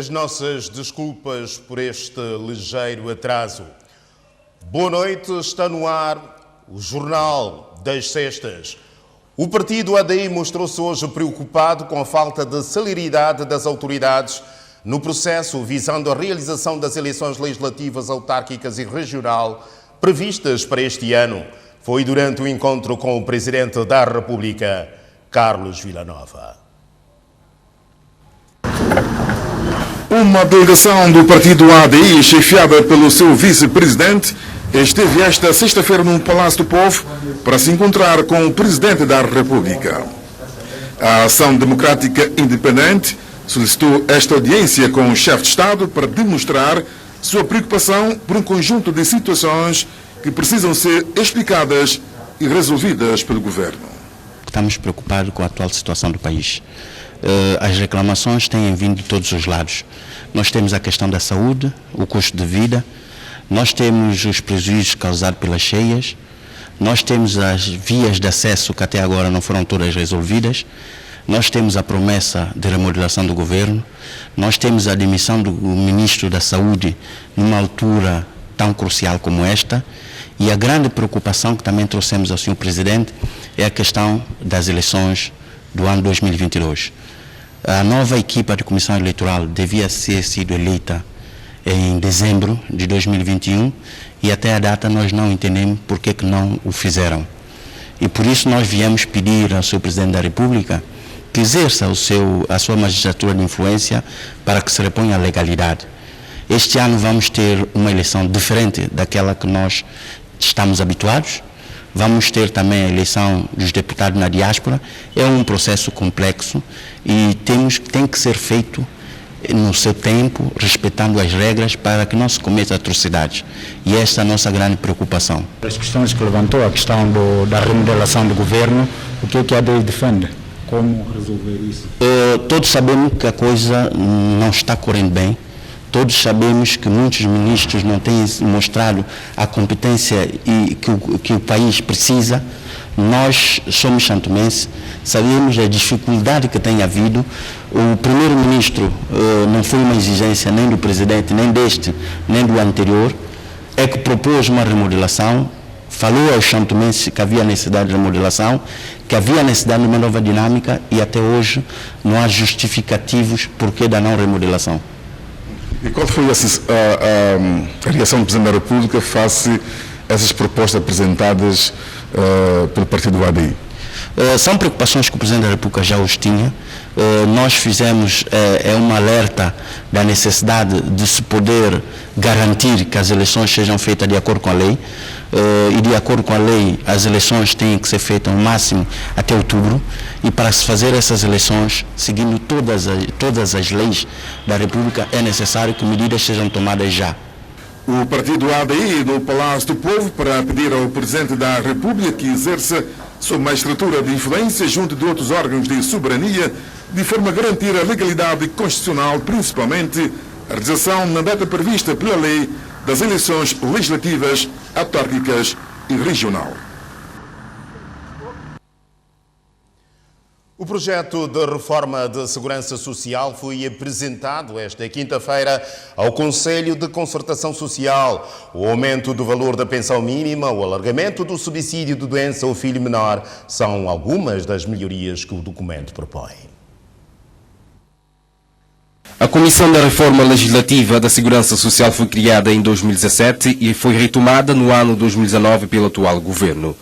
As nossas desculpas por este ligeiro atraso. Boa noite, está no ar o Jornal das Sextas. O partido ADI mostrou-se hoje preocupado com a falta de celeridade das autoridades no processo visando a realização das eleições legislativas, autárquicas e regional previstas para este ano. Foi durante o encontro com o Presidente da República, Carlos Villanova. Uma delegação do partido ADI, chefiada pelo seu vice-presidente, esteve esta sexta-feira no Palácio do Povo para se encontrar com o Presidente da República. A Ação Democrática Independente solicitou esta audiência com o chefe de Estado para demonstrar sua preocupação por um conjunto de situações que precisam ser explicadas e resolvidas pelo governo. Estamos preocupados com a atual situação do país. As reclamações têm vindo de todos os lados. Nós temos a questão da saúde, o custo de vida, nós temos os prejuízos causados pelas cheias, nós temos as vias de acesso que até agora não foram todas resolvidas, nós temos a promessa de remodelação do governo, nós temos a demissão do Ministro da Saúde numa altura tão crucial como esta, e a grande preocupação que também trouxemos ao Sr. Presidente é a questão das eleições do ano 2022. A nova equipa de comissão eleitoral devia ter sido eleita em dezembro de 2021 e até a data nós não entendemos por que não o fizeram. E por isso nós viemos pedir ao Sr. Presidente da República que exerça a sua magistratura de influência para que se reponha a legalidade. Este ano vamos ter uma eleição diferente daquela que nós estamos habituados. Vamos ter também a eleição dos deputados na diáspora. É um processo complexo e tem que ser feito no seu tempo, respeitando as regras para que não se cometa atrocidades. E esta é a nossa grande preocupação. As questões que levantou, a questão da remodelação do governo, o que é que a ADI defende? Como resolver isso? Todos sabemos que a coisa não está correndo bem. Todos sabemos que muitos ministros não têm mostrado a competência que o país precisa. Nós somos santomenses, sabemos a dificuldade que tem havido. O primeiro-ministro não foi uma exigência nem do presidente, nem deste, nem do anterior, é que propôs uma remodelação, falou aos santomenses que havia necessidade de remodelação, que havia necessidade de uma nova dinâmica e até hoje não há justificativos porquê da não remodelação. E qual foi a reação do Presidente da República face a essas propostas apresentadas pelo partido ADI? São preocupações que o Presidente da República já os tinha. Nós fizemos um alerta da necessidade de se poder garantir que as eleições sejam feitas de acordo com a lei. E de acordo com a lei, as eleições têm que ser feitas no máximo até outubro. E para se fazer essas eleições, seguindo todas as leis da República, é necessário que medidas sejam tomadas já. O partido ADI no Palácio do Povo para pedir ao Presidente da República que exerça sua magistratura de influência junto de outros órgãos de soberania, de forma a garantir a legalidade constitucional, principalmente a realização na data prevista pela lei das eleições legislativas, autárquicas e regional. O projeto de reforma de segurança social foi apresentado esta quinta-feira ao Conselho de Concertação Social. O aumento do valor da pensão mínima, o alargamento do subsídio de doença ao filho menor são algumas das melhorias que o documento propõe. A Comissão da Reforma Legislativa da Segurança Social foi criada em 2017 e foi retomada no ano 2019 pelo atual governo.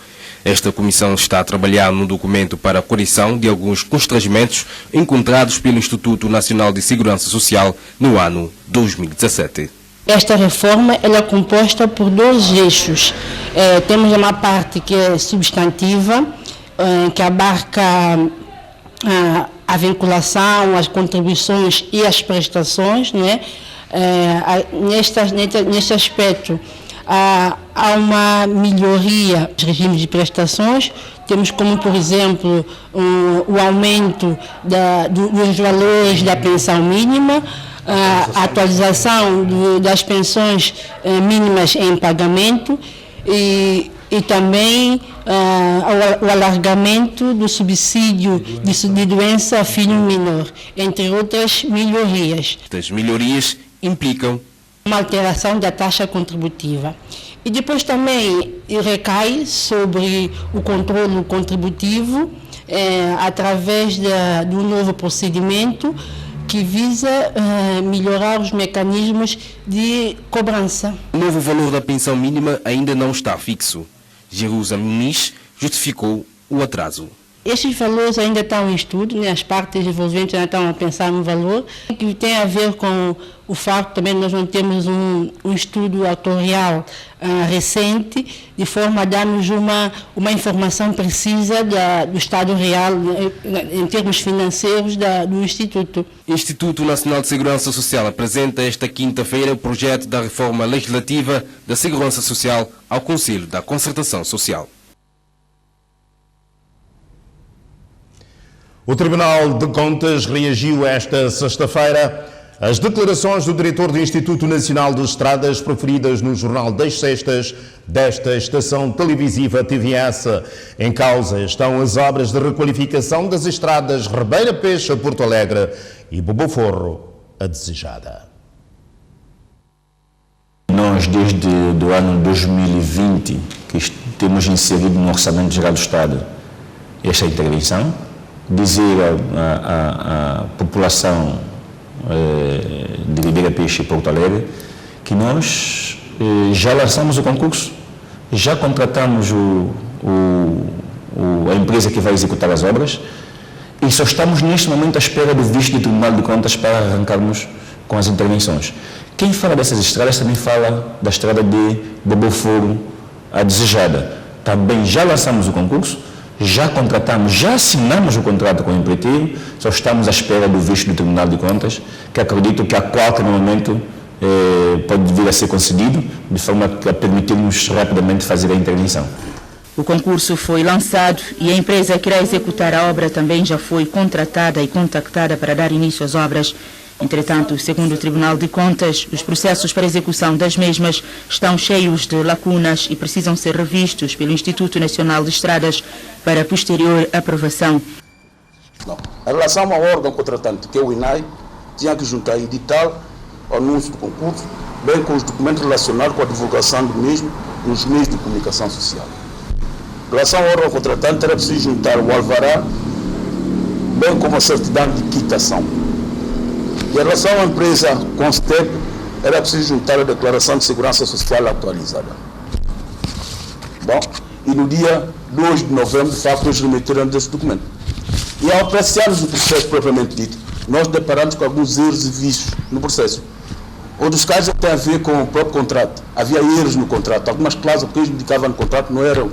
Esta comissão está a trabalhar num documento para a correção de alguns constrangimentos encontrados pelo Instituto Nacional de Segurança Social no ano 2017. Esta reforma ela é composta por dois eixos. Temos uma parte que é substantiva, que abarca a vinculação, as contribuições e as prestações, né? Neste aspecto, há uma melhoria dos regimes de prestações. Temos como, por exemplo, o aumento dos valores da pensão mínima, a atualização das pensões mínimas em pagamento e e também o alargamento do subsídio de doença a filho menor, entre outras melhorias. Estas melhorias implicam Uma alteração da taxa contributiva. E depois também recai sobre o controle contributivo através do novo procedimento que visa melhorar os mecanismos de cobrança. o novo valor da pensão mínima ainda não está fixo. Jerusa Muniz justificou o atraso. Estes valores ainda estão em estudo, né? As partes envolventes ainda estão a pensar no valor, que tem a ver com o facto também nós não temos um estudo autorial recente, de forma a dar-nos uma informação precisa do estado real, em termos financeiros, do Instituto. O Instituto Nacional de Segurança Social apresenta esta quinta-feira o projeto da reforma legislativa da Segurança Social ao Conselho da Concertação Social. O Tribunal de Contas reagiu esta sexta-feira às declarações do diretor do Instituto Nacional de Estradas proferidas no Jornal das Sextas desta estação televisiva TVS. Em causa estão as obras de requalificação das estradas Ribeira Peixe a Porto Alegre e Boboforro a Desejada. Nós, desde o ano 2020, que temos inserido no Orçamento Geral do Estado esta intervenção, dizer à população de Ribeira Peixe e Porto Alegre que nós já lançamos o concurso, já contratamos a empresa que vai executar as obras e só estamos neste momento à espera do visto do Tribunal de Contas para arrancarmos com as intervenções. Quem fala dessas estradas também fala da estrada de Boboforro a Desejada. Também já lançamos o concurso, já contratamos, já assinamos o contrato com o empreiteiro, só estamos à espera do visto do Tribunal de Contas, que acredito que a qualquer momento pode vir a ser concedido, de forma a permitir-nos rapidamente fazer a intervenção. O concurso foi lançado e a empresa que irá executar a obra também já foi contratada e contactada para dar início às obras. Entretanto, segundo o Tribunal de Contas, os processos para execução das mesmas estão cheios de lacunas e precisam ser revistos pelo Instituto Nacional de Estradas para posterior aprovação. Não. Em relação ao órgão contratante, que é o INAI, tinha que juntar edital, o anúncio do concurso, bem com os documentos relacionados com a divulgação do mesmo nos meios de comunicação social. Em relação ao órgão contratante, era preciso juntar o alvará, bem como a certidão de quitação. E em relação à empresa Constep, era preciso juntar a declaração de segurança social atualizada. Bom, e no dia 2 de novembro, de facto, eles remeteram desse documento. E ao apreciarmos o processo propriamente dito, nós deparamos com alguns erros e vícios no processo. Outros casos têm a ver com o próprio contrato. Havia erros no contrato, algumas cláusulas que eles indicavam no contrato não eram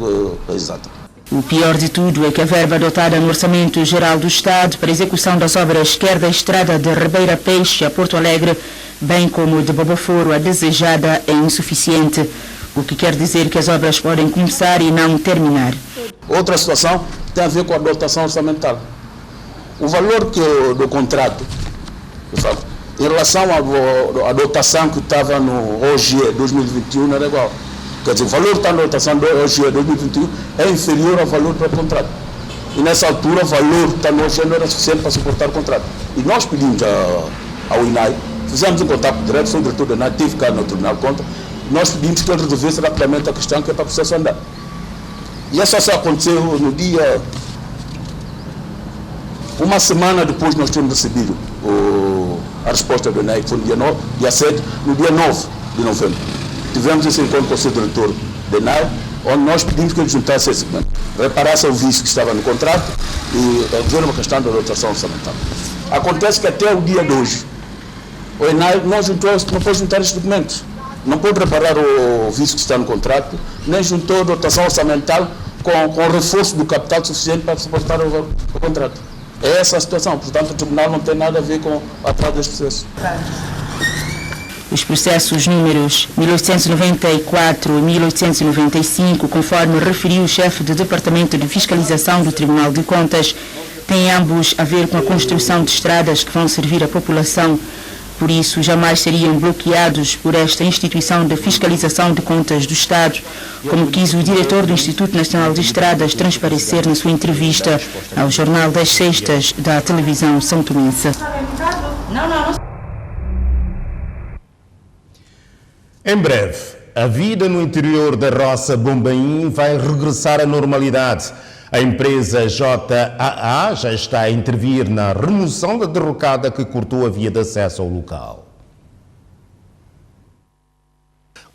exatas. O pior de tudo é que a verba adotada no Orçamento Geral do Estado para execução das obras quer da estrada de Ribeira Peixe a Porto Alegre, bem como de Boboforro a Desejada, é insuficiente, o que quer dizer que as obras podem começar e não terminar. Outra situação tem a ver com a dotação orçamental. O valor do contrato, em relação à dotação que estava no OGE 2021, não era igual. Quer dizer, o valor que está na dotação do OGE 2021 é inferior ao valor do contrato. E nessa altura, o valor que está no OGE não era suficiente para suportar o contrato. E nós pedimos ao INAI, fizemos um contato direto, foi o diretor do INAI, teve que ficar no Tribunal de Contas, nós pedimos que ele resolvesse rapidamente a questão que é para o processo andar. E essa só aconteceu no dia... Uma semana depois nós tínhamos recebido a resposta do INAI, que foi no dia 7, no dia 9 de novembro. Tivemos esse encontro com o seu diretor do INAI, onde nós pedimos que ele juntasse esse documento, reparasse o vício que estava no contrato e resolver uma questão da dotação orçamental. Acontece que até o dia de hoje, o INAI não pode juntar esses documentos. Não pode reparar o vício que está no contrato, nem juntou a dotação orçamental com o reforço do capital suficiente para suportar o contrato. É essa a situação, portanto o Tribunal não tem nada a ver com a atraso deste processo. Os processos números 1894 e 1895, conforme referiu o chefe do Departamento de Fiscalização do Tribunal de Contas, têm ambos a ver com a construção de estradas que vão servir a população. Por isso, jamais seriam bloqueados por esta instituição de fiscalização de contas do Estado, como quis o diretor do Instituto Nacional de Estradas transparecer na sua entrevista ao Jornal das Sextas da televisão são tomense. Em breve, a vida no interior da roça Bombaim vai regressar à normalidade. A empresa JAA já está a intervir na remoção da derrocada que cortou a via de acesso ao local.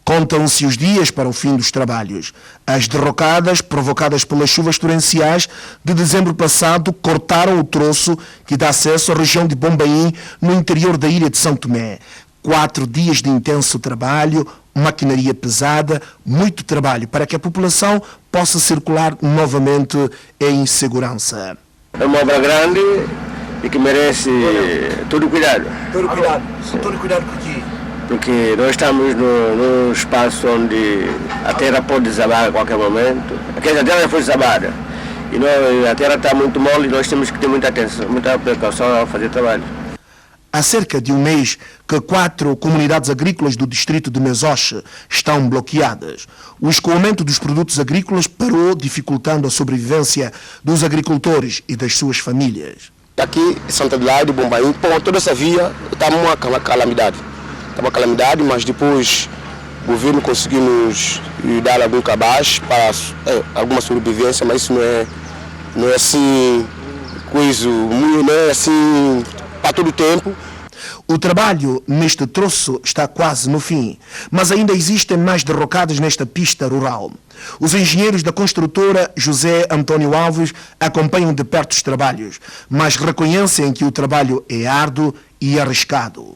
Contam-se os dias para o fim dos trabalhos. As derrocadas, provocadas pelas chuvas torrenciais de dezembro passado, cortaram o troço que dá acesso à região de Bombaim, no interior da ilha de São Tomé. 4 dias de intenso trabalho, maquinaria pesada, muito trabalho para que a população possa circular novamente em segurança. É uma obra grande e que merece todo cuidado. Todo cuidado? Todo cuidado por quê? Porque nós estamos num espaço onde a terra pode desabar a qualquer momento. A terra já foi desabada. E a terra está muito mole e nós temos que ter muita atenção, muita precaução ao fazer trabalho. Há cerca de um mês que 4 comunidades agrícolas do distrito de Mesoche estão bloqueadas. O escoamento dos produtos agrícolas parou, dificultando a sobrevivência dos agricultores e das suas famílias. Aqui em Santa Adelaide, Bombaim, toda essa via está uma calamidade. Está uma calamidade, mas depois o governo conseguiu nos dar algum cabaz para alguma sobrevivência, mas isso não é assim, não é assim para todo o tempo. O trabalho neste troço está quase no fim, mas ainda existem mais derrocadas nesta pista rural. Os engenheiros da construtora José Antônio Alves acompanham de perto os trabalhos, mas reconhecem que o trabalho é árduo e arriscado.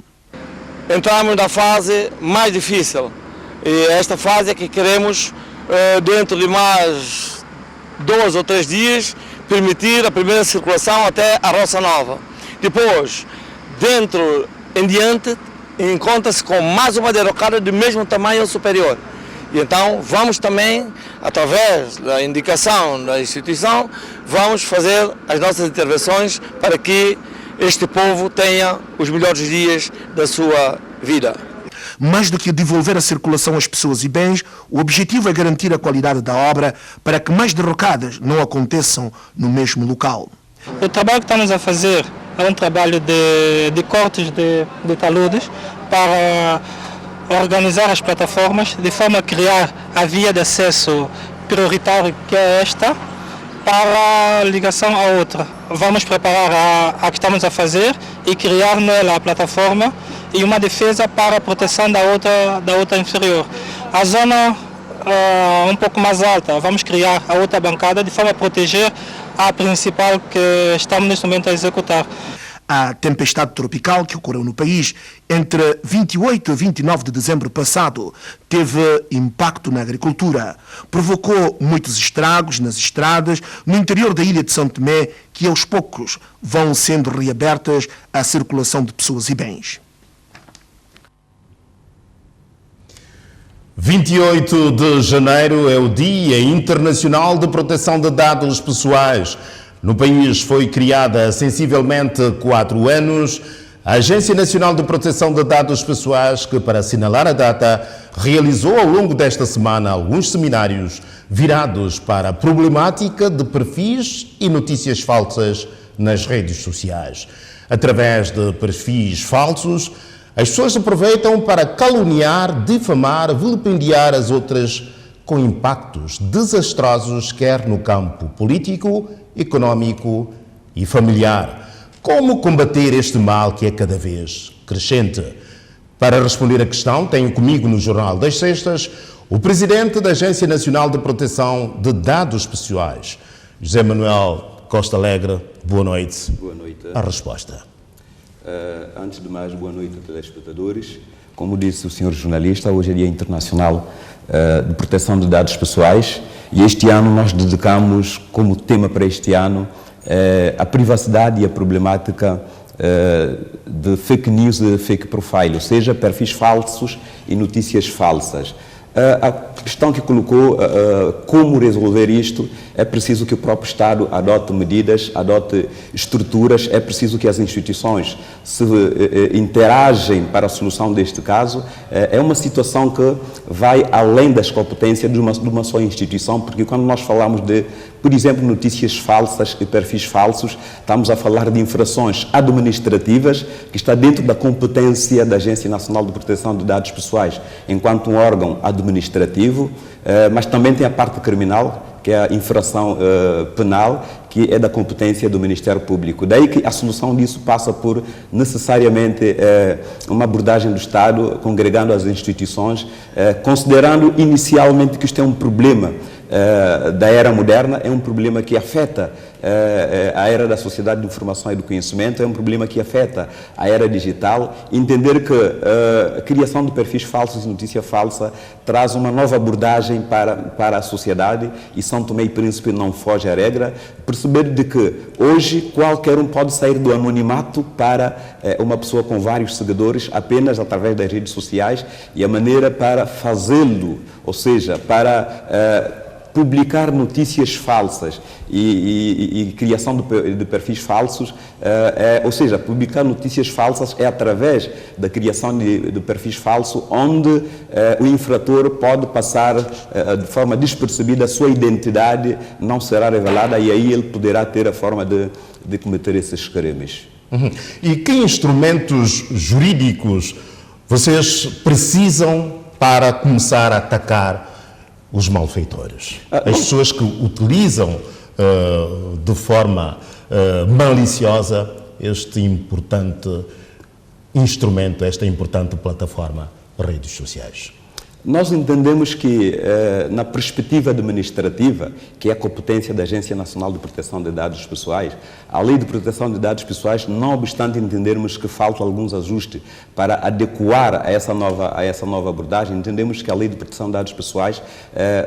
Entramos na fase mais difícil e esta fase é que queremos, dentro de mais 2 ou 3 dias, permitir a primeira circulação até a Roça Nova. Depois, dentro em diante, encontra-se com mais uma derrocada do mesmo tamanho ou superior. E então vamos também, através da indicação da instituição, vamos fazer as nossas intervenções para que este povo tenha os melhores dias da sua vida. Mais do que devolver a circulação às pessoas e bens, o objetivo é garantir a qualidade da obra para que mais derrocadas não aconteçam no mesmo local. O trabalho que estamos a fazer é um trabalho de cortes de taludes para organizar as plataformas de forma a criar a via de acesso prioritária, que é esta, para a ligação à outra. Vamos preparar a que estamos a fazer e criar nela a plataforma e uma defesa para a proteção da outra inferior. A zona um pouco mais alta, vamos criar a outra bancada de forma a proteger a principal que estamos neste momento a executar. A tempestade tropical que ocorreu no país entre 28 e 29 de dezembro passado teve impacto na agricultura. Provocou muitos estragos nas estradas no interior da ilha de São Tomé, que aos poucos vão sendo reabertas à circulação de pessoas e bens. 28 de janeiro é o Dia Internacional de Proteção de Dados Pessoais. No país foi criada há sensivelmente 4 anos a Agência Nacional de Proteção de Dados Pessoais, que, para assinalar a data, realizou ao longo desta semana alguns seminários virados para a problemática de perfis e notícias falsas nas redes sociais. Através de perfis falsos, as pessoas aproveitam para caluniar, difamar, vilipendiar as outras com impactos desastrosos, quer no campo político, económico e familiar. Como combater este mal que é cada vez crescente? Para responder a questão, tenho comigo no Jornal das Sextas o presidente da Agência Nacional de Proteção de Dados Pessoais, José Manuel Costa Alegre. Boa noite. Boa noite. A resposta. Antes de mais, boa noite a telespectadores. Como disse o senhor jornalista, hoje é Dia Internacional de Proteção de Dados Pessoais e este ano nós dedicamos como tema para este ano a privacidade e a problemática de fake news e fake profile, ou seja, perfis falsos e notícias falsas. A questão que colocou, como resolver isto, é preciso que o próprio Estado adote medidas, adote estruturas, é preciso que as instituições se interagem para a solução deste caso. É uma situação que vai além das competências de uma só instituição, porque quando nós falamos de, por exemplo, notícias falsas e perfis falsos, estamos a falar de infrações administrativas que está dentro da competência da Agência Nacional de Proteção de Dados Pessoais, enquanto um órgão administrativo, mas também tem a parte criminal, que é a infração penal, que é da competência do Ministério Público. Daí que a solução disso passa por, necessariamente, uma abordagem do Estado, congregando as instituições, considerando inicialmente que isto é um problema da era moderna, é um problema que afeta a era da sociedade de informação e do conhecimento, é um problema que afeta a era digital. Entender que a criação de perfis falsos e notícia falsa traz uma nova abordagem para a sociedade, e São Tomé e Príncipe não foge à regra. Perceber de que hoje qualquer um pode sair do anonimato para uma pessoa com vários seguidores apenas através das redes sociais, e a maneira para fazê-lo, ou seja, para publicar notícias falsas e criação de perfis falsos, ou seja, publicar notícias falsas é através da criação de perfis falsos, onde o infrator pode passar de forma despercebida, a sua identidade não será revelada, e aí ele poderá ter a forma de cometer esses crimes. E que instrumentos jurídicos vocês precisam para começar a atacar os malfeitores? As pessoas que utilizam de forma maliciosa este importante instrumento, esta importante plataforma, redes sociais. Nós entendemos que, na perspectiva administrativa, que é a competência da Agência Nacional de Proteção de Dados Pessoais, a Lei de Proteção de Dados Pessoais, não obstante entendermos que faltam alguns ajustes para adequar a essa nova abordagem, entendemos que a Lei de Proteção de Dados Pessoais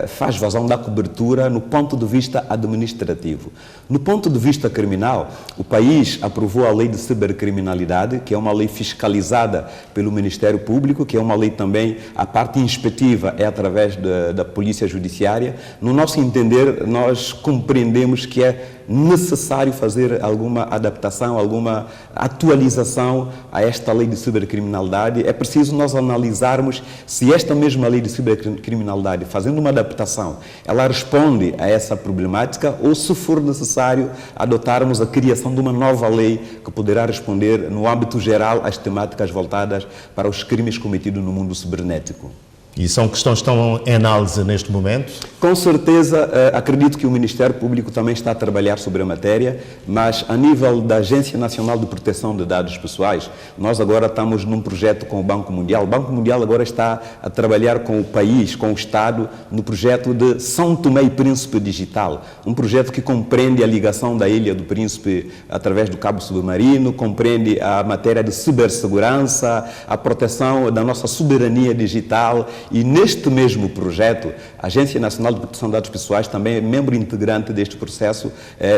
faz vazão da cobertura no ponto de vista administrativo. No ponto de vista criminal, o país aprovou a Lei de Cibercriminalidade, que é uma lei fiscalizada pelo Ministério Público, que é uma lei também, a parte inspectiva é através da Polícia Judiciária. No nosso entender, nós compreendemos que é necessário fazer alguma adaptação, alguma atualização a esta lei de cibercriminalidade. É preciso nós analisarmos se esta mesma lei de cibercriminalidade, fazendo uma adaptação, ela responde a essa problemática, ou se for necessário adotarmos a criação de uma nova lei que poderá responder no âmbito geral às temáticas voltadas para os crimes cometidos no mundo cibernético. E são questões que estão em análise neste momento? Com certeza, acredito que o Ministério Público também está a trabalhar sobre a matéria, mas a nível da Agência Nacional de Proteção de Dados Pessoais, nós agora estamos num projeto com o Banco Mundial. O Banco Mundial agora está a trabalhar com o país, com o Estado, no projeto de São Tomé e Príncipe Digital, um projeto que compreende a ligação da Ilha do Príncipe através do cabo submarino, compreende a matéria de cibersegurança, a proteção da nossa soberania digital. E neste mesmo projeto, a Agência Nacional de Proteção de Dados Pessoais também é membro integrante deste processo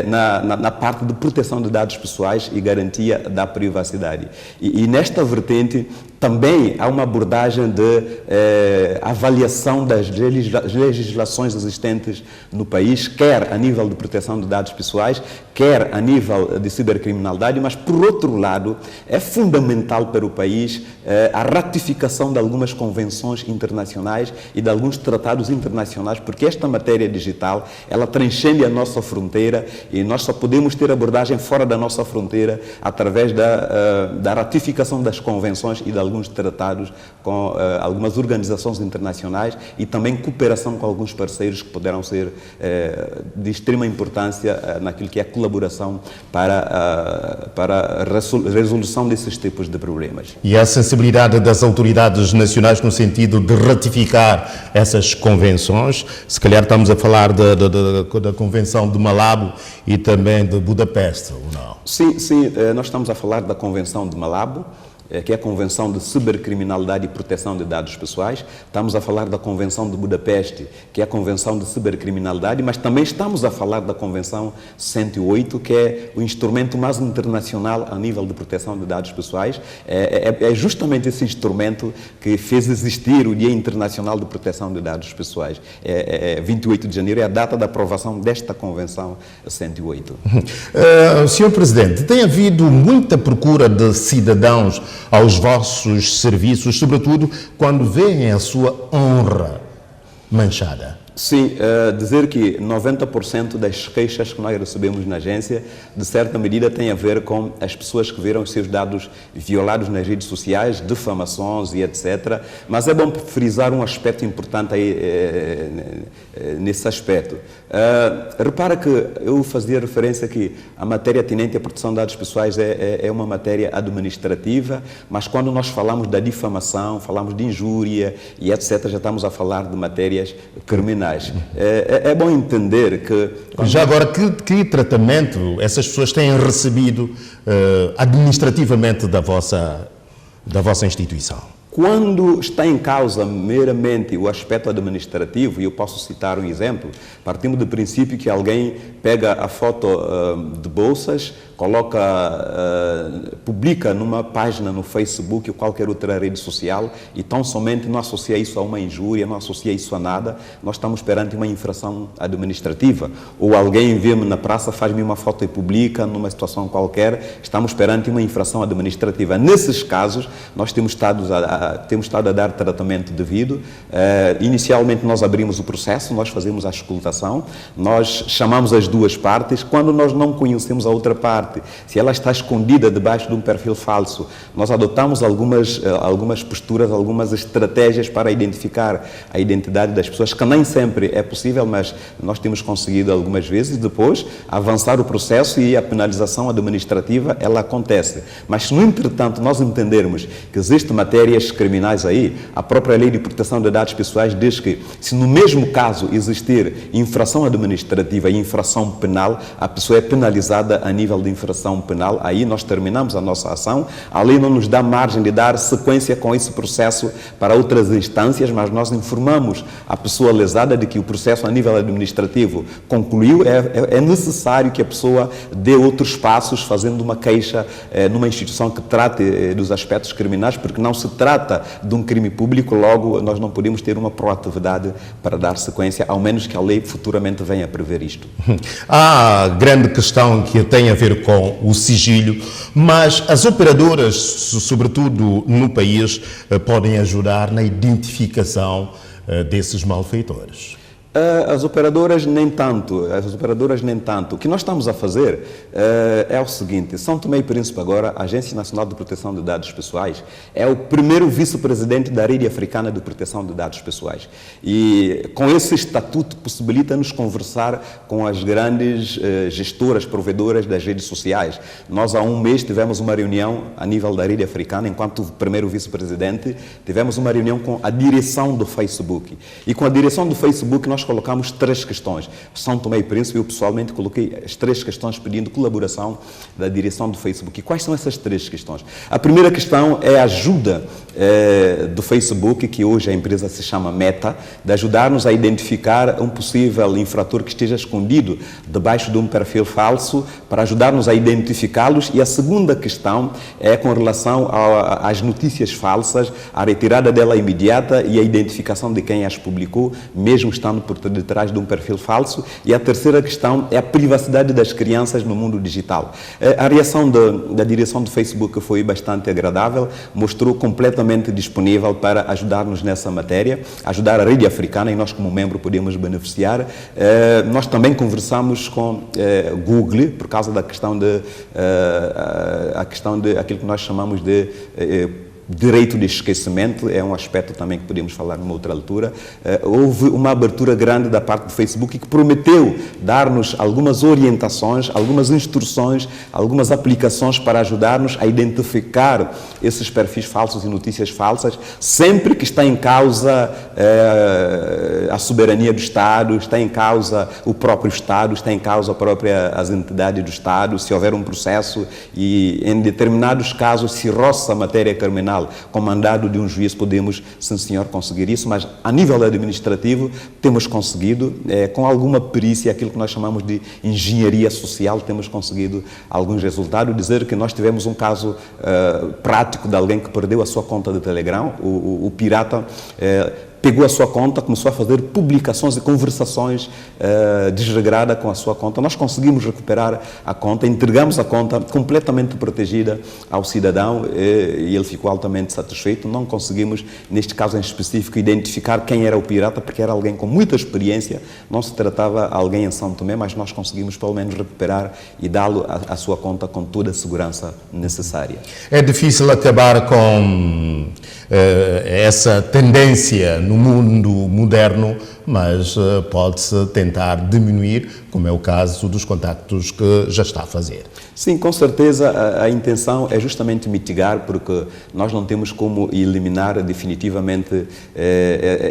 na parte de proteção de dados pessoais e garantia da privacidade. E nesta vertente também há uma abordagem de avaliação das legislações existentes no país, quer a nível de proteção de dados pessoais, quer a nível de cibercriminalidade, mas, por outro lado, é fundamental para o país a ratificação de algumas convenções internacionais e de alguns tratados internacionais, porque esta matéria digital, ela transcende a nossa fronteira, e nós só podemos ter abordagem fora da nossa fronteira através da ratificação das convenções e de alguns tratados com algumas organizações internacionais, e também cooperação com alguns parceiros que poderão ser de extrema importância naquilo que é a colaboração para a resolução desses tipos de problemas. E a sensibilidade das autoridades nacionais no sentido de ratificar essas convenções, se calhar estamos a falar da Convenção de Malabo e também de Budapeste, ou não? Sim, nós estamos a falar da Convenção de Malabo, que é a Convenção de Cibercriminalidade e Proteção de Dados Pessoais, estamos a falar da Convenção de Budapeste, que é a Convenção de Cibercriminalidade, mas também estamos a falar da Convenção 108, que é o instrumento mais internacional a nível de proteção de dados pessoais. É justamente esse instrumento que fez existir o Dia Internacional de Proteção de Dados Pessoais. 28 de janeiro é a data da aprovação desta Convenção 108. Senhor Presidente, tem havido muita procura de cidadãos aos vossos serviços, sobretudo quando veem a sua honra manchada? Sim, dizer que 90% das queixas que nós recebemos na agência, de certa medida, tem a ver com as pessoas que viram os seus dados violados nas redes sociais, difamações e etc. Mas é bom frisar um aspecto importante aí, nesse aspecto. Repara que eu fazia referência que a matéria atinente à proteção de dados pessoais é uma matéria administrativa, mas quando nós falamos da difamação, falamos de injúria e etc., já estamos a falar de matérias criminais. É bom entender que... Já agora, que tratamento essas pessoas têm recebido administrativamente da vossa instituição? Quando está em causa meramente o aspecto administrativo, e eu posso citar um exemplo, partimos do princípio que alguém pega a foto de bolsas, publica numa página no Facebook ou qualquer outra rede social e tão somente não associa isso a uma injúria, não associa isso a nada, nós estamos perante uma infração administrativa. Ou alguém vê-me na praça, faz-me uma foto e publica numa situação qualquer, estamos perante uma infração administrativa. Nesses casos, nós temos estado a dar tratamento devido. Inicialmente nós abrimos o processo, nós fazemos a escutação, nós chamamos as duas partes. Quando nós não conhecemos a outra parte, se ela está escondida debaixo de um perfil falso, nós adotamos algumas posturas, algumas estratégias para identificar a identidade das pessoas, que nem sempre é possível, mas nós temos conseguido algumas vezes. Depois, avançar o processo e a penalização administrativa, ela acontece. Mas se, no entretanto, nós entendermos que existem matérias criminais aí, a própria Lei de Proteção de Dados Pessoais diz que, se no mesmo caso existir infração administrativa e infração penal, a pessoa é penalizada a nível de infração penal. Aí nós terminamos a nossa ação. A lei não nos dá margem de dar sequência com esse processo para outras instâncias, mas nós informamos a pessoa lesada de que o processo a nível administrativo concluiu. É necessário que a pessoa dê outros passos, fazendo uma queixa numa instituição que trate dos aspectos criminais, porque não se trata de um crime público, logo nós não podemos ter uma proatividade para dar sequência, ao menos que a lei futuramente venha a prever isto. Há grande questão que tem a ver com o sigilo, mas as operadoras, sobretudo no país, podem ajudar na identificação desses malfeitores. As operadoras nem tanto. O que nós estamos a fazer é o seguinte: São Tomé e Príncipe agora, a Agência Nacional de Proteção de Dados Pessoais, é o primeiro vice-presidente da Rede Africana de Proteção de Dados Pessoais. E com esse estatuto possibilita-nos conversar com as grandes gestoras, provedoras das redes sociais. Nós há um mês tivemos uma reunião a nível da Rede Africana, enquanto primeiro vice-presidente, tivemos uma reunião com a direção do Facebook. E com a direção do Facebook nós colocamos 3 questões. São Tomé e Príncipe, eu pessoalmente coloquei as 3 questões pedindo colaboração da direção do Facebook. E quais são essas 3 questões? A primeira questão é a ajuda do Facebook, que hoje a empresa se chama Meta, de ajudar-nos a identificar um possível infrator que esteja escondido debaixo de um perfil falso, para ajudar-nos a identificá-los. E a segunda questão é com relação às notícias falsas, a retirada dela imediata e a identificação de quem as publicou, mesmo estando por detrás de um perfil falso. E a terceira questão é a privacidade das crianças no mundo digital. A reação da direção do Facebook foi bastante agradável, mostrou completamente disponível para ajudar-nos nessa matéria, ajudar a Rede Africana, e nós como membro podemos beneficiar. Nós também conversamos com Google por causa da questão de aquilo que nós chamamos de direito de esquecimento, é um aspecto também que podemos falar numa outra altura. Houve uma abertura grande da parte do Facebook que prometeu dar-nos algumas orientações, algumas instruções, algumas aplicações para ajudar-nos a identificar esses perfis falsos e notícias falsas, sempre que está em causa a soberania do Estado, está em causa o próprio Estado, está em causa as entidades do Estado, se houver um processo e em determinados casos se roça a matéria criminal com mandado de um juiz, podemos, sim senhor, conseguir isso, mas a nível administrativo temos conseguido, com alguma perícia, aquilo que nós chamamos de engenharia social, temos conseguido alguns resultados. Dizer que nós tivemos um caso prático de alguém que perdeu a sua conta de Telegram, o pirata pegou a sua conta, começou a fazer publicações e conversações desregradas com a sua conta. Nós conseguimos recuperar a conta, entregamos a conta completamente protegida ao cidadão e ele ficou altamente satisfeito. Não conseguimos, neste caso em específico, identificar quem era o pirata, porque era alguém com muita experiência, não se tratava de alguém em São Tomé, mas nós conseguimos pelo menos recuperar e dá-lo a sua conta com toda a segurança necessária. É difícil acabar com essa tendência no mundo moderno, mas pode-se tentar diminuir, como é o caso dos contactos que já está a fazer. Sim, com certeza a intenção é justamente mitigar, porque nós não temos como eliminar definitivamente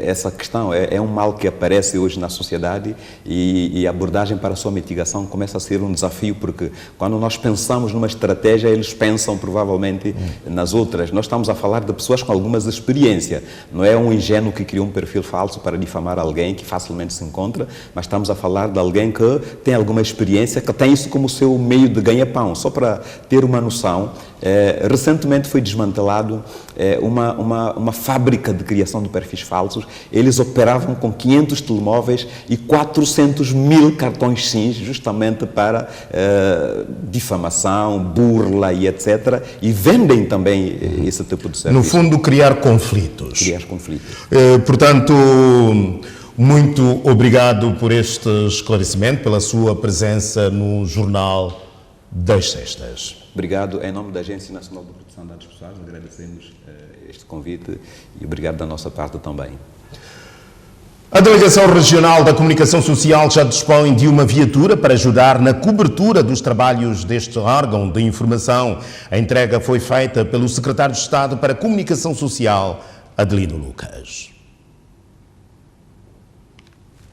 essa questão. É um mal que aparece hoje na sociedade e a abordagem para a sua mitigação começa a ser um desafio, porque quando nós pensamos numa estratégia, eles pensam provavelmente nas outras. Nós estamos a falar de pessoas com algumas experiências. Não é um ingênuo que criou um perfil falso para difamar alguém que facilmente se encontra, mas estamos a falar de alguém que tem alguma experiência, que tem isso como seu meio de ganha-pão. Só para ter uma noção, recentemente foi desmantelado uma fábrica de criação de perfis falsos. Eles operavam com 500 telemóveis e 400 mil cartões SIM, justamente para difamação, burla e etc. E vendem também esse tipo de serviço. No fundo, criar conflitos. Criar conflitos. Portanto, muito obrigado por este esclarecimento, pela sua presença no Jornal das Sextas. Obrigado. Em nome da Agência Nacional de Proteção de Dados Pessoais, agradecemos este convite e obrigado da nossa parte também. A Delegação Regional da Comunicação Social já dispõe de uma viatura para ajudar na cobertura dos trabalhos deste órgão de informação. A entrega foi feita pelo Secretário de Estado para a Comunicação Social, Adelino Lucas.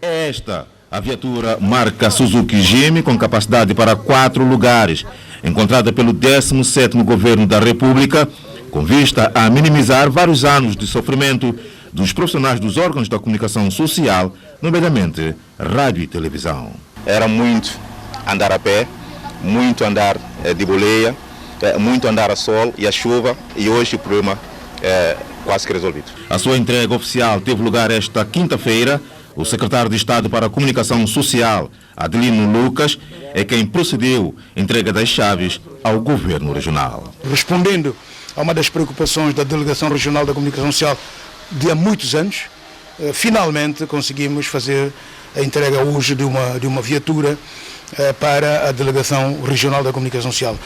Esta, a viatura marca Suzuki Jimmy com capacidade para 4 lugares, encontrada pelo 17º Governo da República, com vista a minimizar vários anos de sofrimento dos profissionais dos órgãos da comunicação social, nomeadamente rádio e televisão. Era muito andar a pé, muito andar de boleia, muito andar a sol e a chuva, e hoje o problema é quase que resolvido. A sua entrega oficial teve lugar esta quinta-feira. O secretário de Estado para a Comunicação Social, Adelino Lucas, é quem procedeu à entrega das chaves ao Governo Regional. Respondendo a uma das preocupações da Delegação Regional da Comunicação Social de há muitos anos, finalmente conseguimos fazer a entrega hoje de uma viatura para a Delegação Regional da Comunicação Social.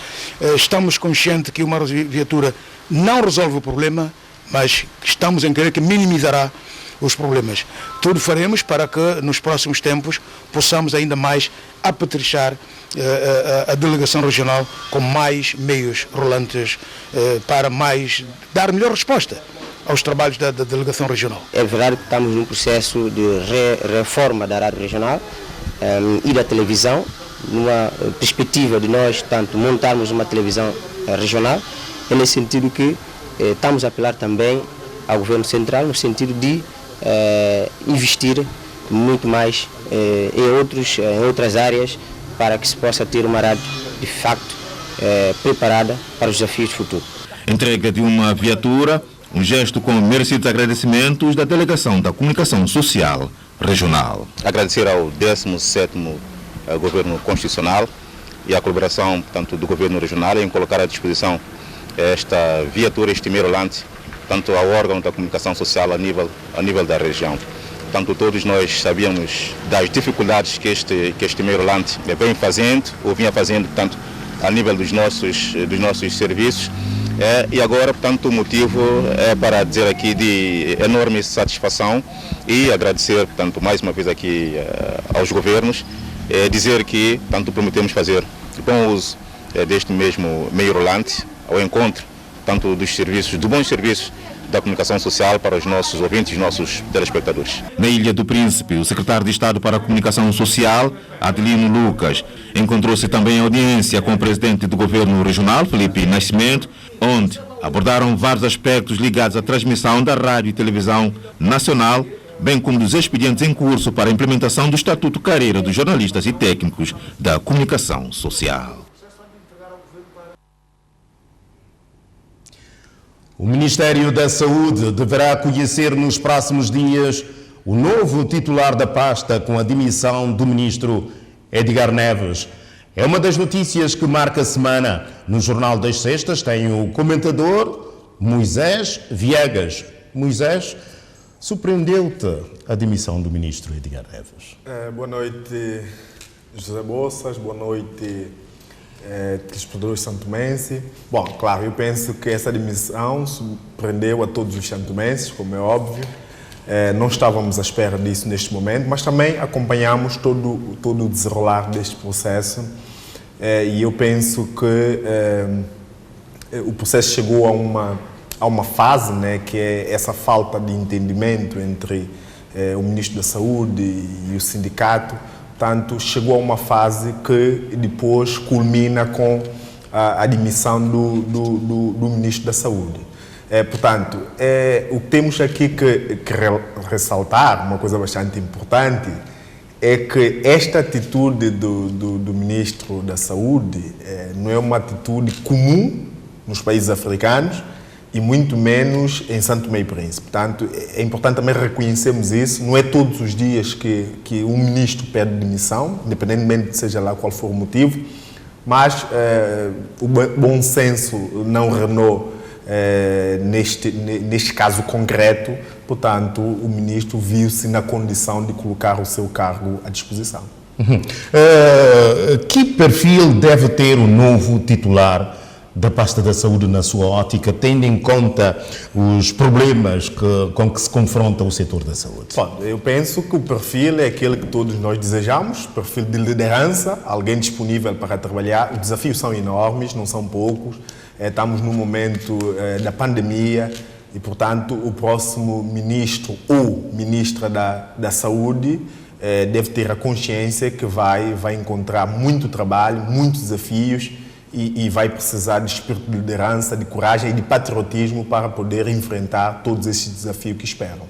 Estamos conscientes que uma viatura não resolve o problema, mas estamos em crer que minimizará os problemas. Tudo faremos para que nos próximos tempos possamos ainda mais apetrechar a delegação regional com mais meios rolantes para dar melhor resposta aos trabalhos da delegação regional. É verdade que estamos num processo de reforma da rádio regional e da televisão, numa perspectiva de nós, tanto montarmos uma televisão regional, é nesse sentido que estamos a apelar também ao governo central, no sentido de investir muito mais em outras áreas para que se possa ter uma rádio de facto preparada para os desafios futuros. Entrega de uma viatura, um gesto com merecidos agradecimentos da Delegação da Comunicação Social Regional. Agradecer ao 17º Governo Constitucional e a colaboração, portanto, do Governo Regional em colocar à disposição esta viatura, este merolante, tanto ao órgão da comunicação social a nível da região. Portanto, todos nós sabíamos das dificuldades que este merolante vem fazendo, ou vinha fazendo, portanto, a nível dos nossos serviços, E agora, portanto, o motivo é para dizer aqui de enorme satisfação e agradecer, portanto, mais uma vez aqui aos governos, dizer que, tanto prometemos fazer bom uso deste mesmo meio rolante ao encontro, tanto dos serviços, dos bons serviços da comunicação social para os nossos ouvintes, nossos telespectadores. Na Ilha do Príncipe, o secretário de Estado para a Comunicação Social, Adelino Lucas, encontrou-se também em audiência com o presidente do governo regional, Felipe Nascimento, onde abordaram vários aspectos ligados à transmissão da rádio e televisão nacional, bem como dos expedientes em curso para a implementação do Estatuto Carreira dos jornalistas e técnicos da comunicação social. O Ministério da Saúde deverá conhecer nos próximos dias o novo titular da pasta com a demissão do ministro Edgar Neves. É uma das notícias que marca a semana. No Jornal das Sextas tem o comentador Moisés Viegas. Moisés, surpreendeu-te a demissão do ministro Edgar Neves? Boa noite, José Bossas. Boa noite, telespectadores santomenses. Bom, claro, eu penso que essa demissão surpreendeu a todos os santomenses, como é óbvio. Não estávamos à espera disso neste momento, mas também acompanhamos todo o desenrolar deste processo. E eu penso que o processo chegou a uma fase, né, que é essa falta de entendimento entre o Ministro da Saúde e o sindicato. Portanto, chegou a uma fase que depois culmina com a demissão do Ministro da Saúde. Portanto, o que temos aqui que ressaltar, uma coisa bastante importante, é que esta atitude do Ministro da Saúde não é uma atitude comum nos países africanos e muito menos em Santo Tomé e Príncipe. Portanto, é importante também reconhecermos isso. Não é todos os dias que um ministro pede demissão, independentemente de seja lá qual for o motivo, mas o bom senso não reinou neste caso concreto. Portanto, o ministro viu-se na condição de colocar o seu cargo à disposição. Que perfil deve ter o novo titular da pasta da saúde na sua ótica, tendo em conta os problemas com que se confronta o setor da saúde? Bom, eu penso que o perfil é aquele que todos nós desejamos, perfil de liderança, alguém disponível para trabalhar. Os desafios são enormes, não são poucos. Estamos no momento da pandemia e, portanto, o próximo ministro ou ministra da saúde deve ter a consciência que vai encontrar muito trabalho, muitos desafios, e vai precisar de espírito de liderança, de coragem e de patriotismo para poder enfrentar todos esses desafios que esperam.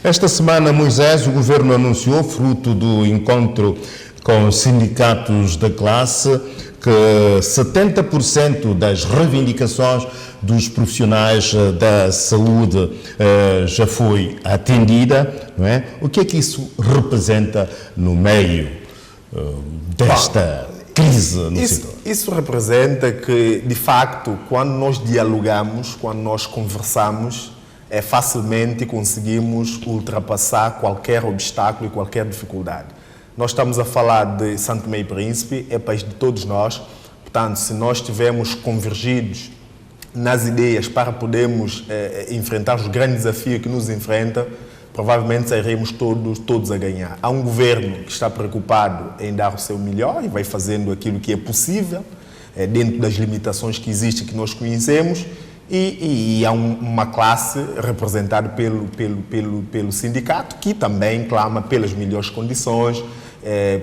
Esta semana, Moisés, o governo anunciou, fruto do encontro com os sindicatos da classe, que 70% das reivindicações dos profissionais da saúde já foi atendida, não é? O que é que isso representa no meio desta crise no setor? Isso representa que, de facto, quando nós dialogamos, quando nós conversamos, facilmente conseguimos ultrapassar qualquer obstáculo e qualquer dificuldade. Nós estamos a falar de Santo Tomé e Príncipe, é país de todos nós. Portanto, se nós estivermos convergidos nas ideias para podermos enfrentar os grandes desafios que nos enfrentam, provavelmente sairemos todos a ganhar. Há um governo que está preocupado em dar o seu melhor e vai fazendo aquilo que é possível, dentro das limitações que existem, que nós conhecemos, e há uma classe representada pelo sindicato que também clama pelas melhores condições.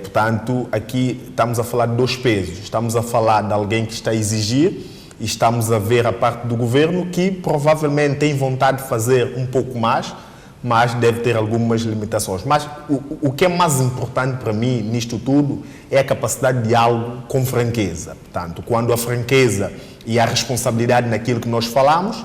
Portanto, aqui estamos a falar de dois pesos. Estamos a falar de alguém que está a exigir e estamos a ver a parte do governo que provavelmente tem vontade de fazer um pouco mais, mas deve ter algumas limitações. Mas o que é mais importante para mim nisto tudo é a capacidade de diálogo com franqueza. Portanto, quando a franqueza e a responsabilidade naquilo que nós falamos,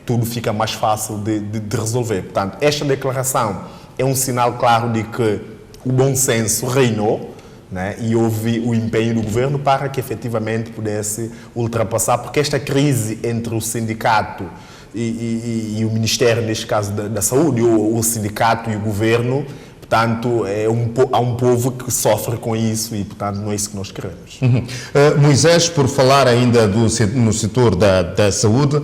tudo fica mais fácil de resolver. Portanto, esta declaração é um sinal claro de que o bom senso reinou, né, e houve o empenho do governo para que efetivamente pudesse ultrapassar, porque esta crise entre o sindicato e o Ministério, neste caso da Saúde, ou o sindicato e o governo, portanto, há um povo que sofre com isso e, portanto, não é isso que nós queremos. Moisés, por falar ainda no setor da saúde,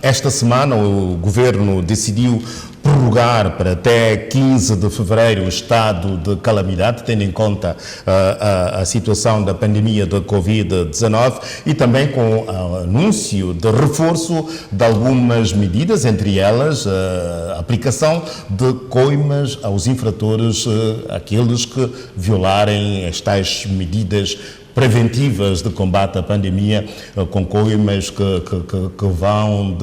esta semana o governo decidiu prorrogar para até 15 de fevereiro o estado de calamidade, tendo em conta a situação da pandemia da Covid-19 e também com o anúncio de reforço de algumas medidas, entre elas a aplicação de coimas aos infratores, aqueles que violarem as tais medidas preventivas de combate à pandemia, com coimas que vão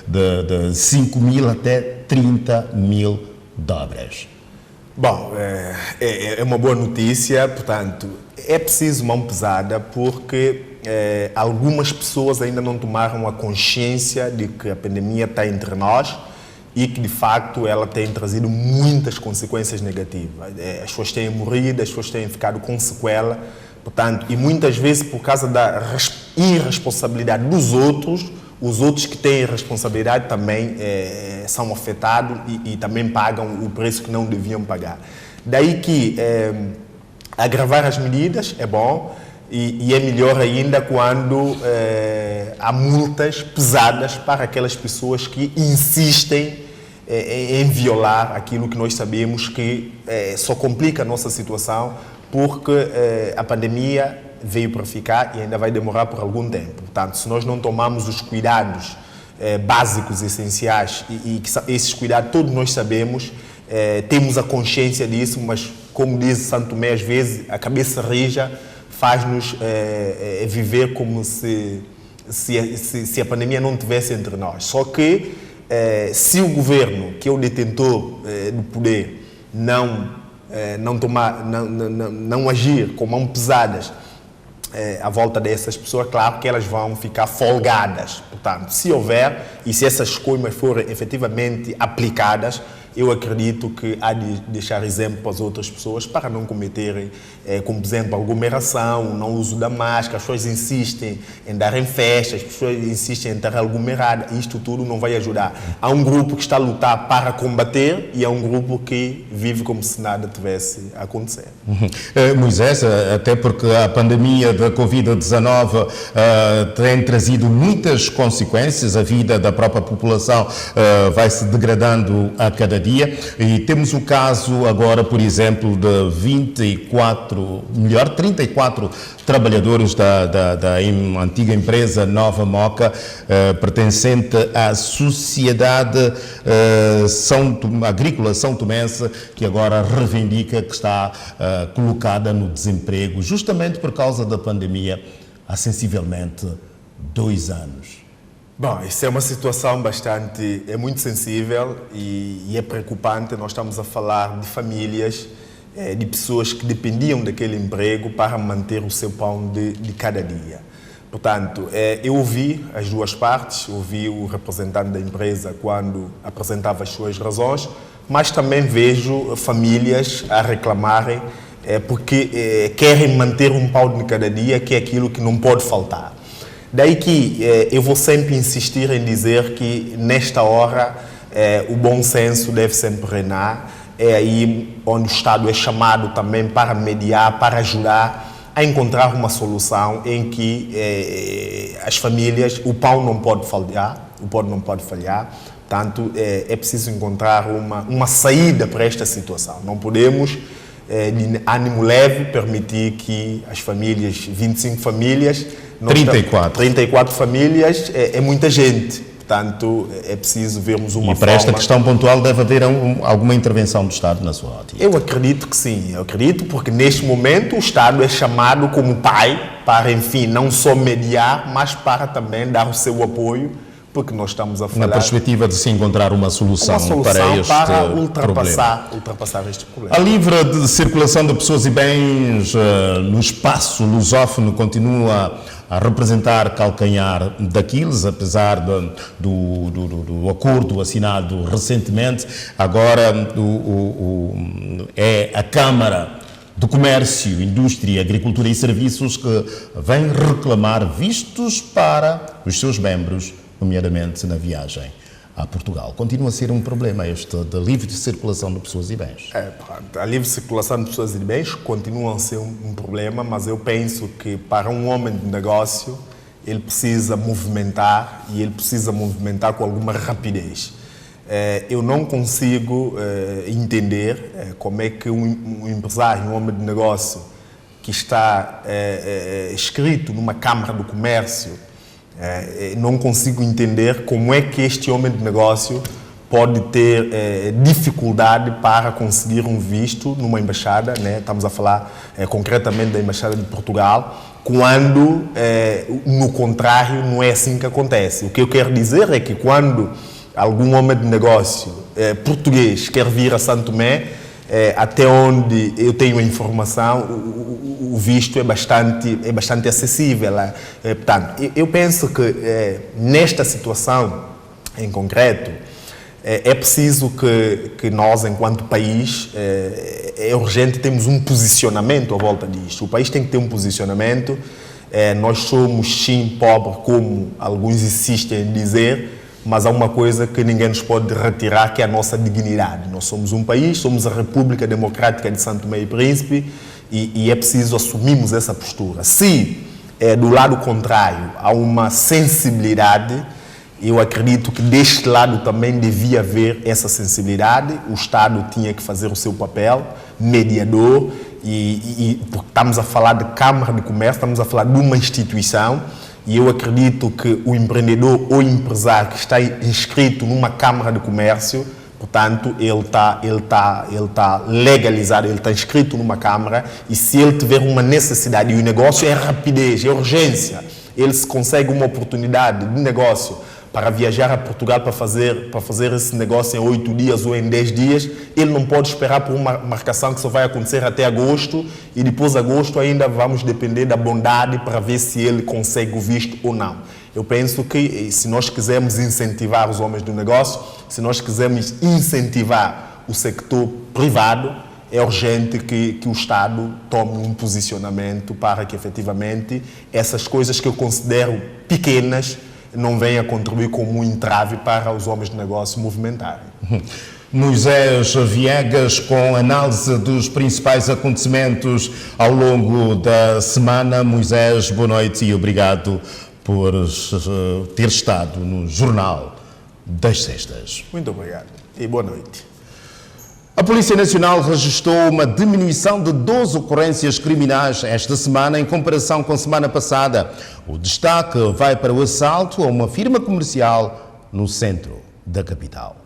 de 5 mil até 30 mil dobras. Bom, é uma boa notícia, portanto, é preciso mão pesada porque algumas pessoas ainda não tomaram a consciência de que a pandemia está entre nós e que, de facto, ela tem trazido muitas consequências negativas. As pessoas têm morrido, as pessoas têm ficado com sequela. Portanto, e muitas vezes por causa da irresponsabilidade dos outros, os outros que têm responsabilidade também são afetados e também pagam o preço que não deviam pagar. Daí que agravar as medidas é bom e é melhor ainda quando há multas pesadas para aquelas pessoas que insistem em violar aquilo que nós sabemos que só complica a nossa situação, porque a pandemia veio para ficar e ainda vai demorar por algum tempo. Portanto, se nós não tomarmos os cuidados básicos, essenciais, e esses cuidados todos nós sabemos, temos a consciência disso, mas, como diz Santo Tomé, às vezes a cabeça rija faz-nos viver como se a pandemia não estivesse entre nós. Só que, se o governo, que é o detentor do poder, não agir com mãos pesadas à volta dessas pessoas, claro que elas vão ficar folgadas. Portanto, se houver e se essas coimas forem efetivamente aplicadas, eu acredito que há de deixar exemplo para as outras pessoas para não cometerem, como por exemplo, aglomeração, não uso da máscara, as pessoas insistem em dar em festas, as pessoas insistem em estar aglomeradas, isto tudo não vai ajudar. Há um grupo que está a lutar para combater e há um grupo que vive como se nada tivesse a acontecer. Moisés, até porque a pandemia da Covid-19 tem trazido muitas consequências, a vida da própria população vai se degradando a cada dia, e temos o caso agora, por exemplo, de 34 trabalhadores da antiga empresa Nova Moca, pertencente à Sociedade Agrícola São Tomense, que agora reivindica que está colocada no desemprego, justamente por causa da pandemia, há sensivelmente 2 anos. Bom, isso é uma situação é muito sensível e é preocupante. Nós estamos a falar de famílias, de pessoas que dependiam daquele emprego para manter o seu pão de cada dia. Portanto, eu ouvi as duas partes, ouvi o representante da empresa quando apresentava as suas razões, mas também vejo famílias a reclamarem porque querem manter um pão de cada dia, que é aquilo que não pode faltar. Daí que eu vou sempre insistir em dizer que, nesta hora, o bom senso deve sempre reinar. É aí onde o Estado é chamado também para mediar, para ajudar a encontrar uma solução em que as famílias, o pão não pode falhar, Portanto, é preciso encontrar uma saída para esta situação. Não podemos, de ânimo leve, permitir que as famílias, 25 famílias... 34 famílias é muita gente, portanto é preciso vermos uma forma... E para esta questão pontual deve haver alguma intervenção do Estado na sua ótica? Eu acredito que sim, porque neste momento o Estado é chamado como pai para, enfim, não só mediar, mas para também dar o seu apoio, porque nós estamos a falar... Na perspectiva de se encontrar uma solução para este ultrapassar este problema. A livre circulação de pessoas e bens no espaço lusófono continua a representar calcanhar daqueles, apesar do acordo assinado recentemente. Agora é a Câmara do Comércio, Indústria, Agricultura e Serviços que vem reclamar vistos para os seus membros, nomeadamente na viagem a Portugal. Continua a ser um problema este da livre circulação de pessoas e bens. A livre circulação de pessoas e de bens continua a ser um problema, mas eu penso que para um homem de negócio ele precisa movimentar e ele precisa movimentar com alguma rapidez. Eu não consigo entender como é que um empresário, um homem de negócio que está inscrito numa Câmara do Comércio, não consigo entender como é que este homem de negócio pode ter dificuldade para conseguir um visto numa embaixada, né? Estamos a falar concretamente da Embaixada de Portugal, quando, no contrário, não é assim que acontece. O que eu quero dizer é que quando algum homem de negócio português quer vir a Santo Tomé, até onde eu tenho a informação, o visto é bastante acessível. Portanto, eu penso que nesta situação em concreto, é preciso que nós, enquanto país, é urgente termos um posicionamento à volta disto. O país tem que ter um posicionamento. Nós somos, sim, pobres, como alguns insistem em dizer, mas há uma coisa que ninguém nos pode retirar, que é a nossa dignidade. Nós somos um país, somos a República Democrática de Santo Tomé e Príncipe, e é preciso assumirmos essa postura. Se, do lado contrário, há uma sensibilidade, eu acredito que deste lado também devia haver essa sensibilidade. O Estado tinha que fazer o seu papel, mediador, porque estamos a falar de Câmara de Comércio, estamos a falar de uma instituição, e eu acredito que o empreendedor ou empresário que está inscrito numa Câmara de Comércio, portanto, ele está legalizado, ele está inscrito numa Câmara, e se ele tiver uma necessidade, e o negócio é rapidez, é urgência, ele se consegue uma oportunidade de negócio para viajar a Portugal para fazer esse negócio em 8 dias ou em 10 dias, ele não pode esperar por uma marcação que só vai acontecer até agosto, e depois de agosto ainda vamos depender da bondade para ver se ele consegue o visto ou não. Eu penso que se nós quisermos incentivar os homens do negócio, se nós quisermos incentivar o sector privado, é urgente que o Estado tome um posicionamento para que efetivamente essas coisas que eu considero pequenas não venha contribuir como um entrave para os homens de negócio movimentarem. Moisés Viegas, com análise dos principais acontecimentos ao longo da semana. Moisés, boa noite e obrigado por ter estado no Jornal das Sextas. Muito obrigado e boa noite. A Polícia Nacional registrou uma diminuição de 12 ocorrências criminais esta semana em comparação com a semana passada. O destaque vai para o assalto a uma firma comercial no centro da capital.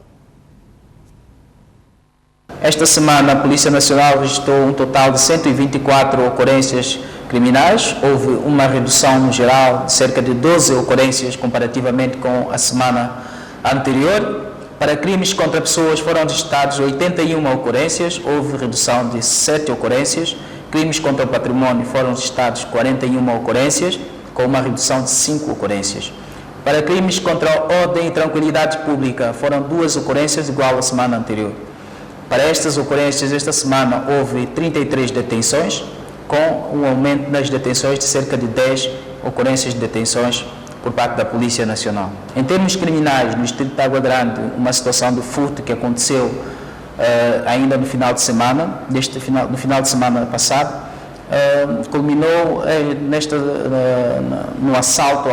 Esta semana a Polícia Nacional registrou um total de 124 ocorrências criminais. Houve uma redução no geral de cerca de 12 ocorrências comparativamente com a semana anterior. Para crimes contra pessoas foram registrados 81 ocorrências, houve redução de 7 ocorrências. Crimes contra o património foram registrados 41 ocorrências, com uma redução de 5 ocorrências. Para crimes contra a ordem e tranquilidade pública foram 2 ocorrências, igual à semana anterior. Para estas ocorrências, esta semana houve 33 detenções, com um aumento nas detenções de cerca de 10 ocorrências de detenções por parte da Polícia Nacional. Em termos criminais, no distrito de Água Grande, uma situação de furto que aconteceu ainda no final de semana, no final de semana passado, culminou no assalto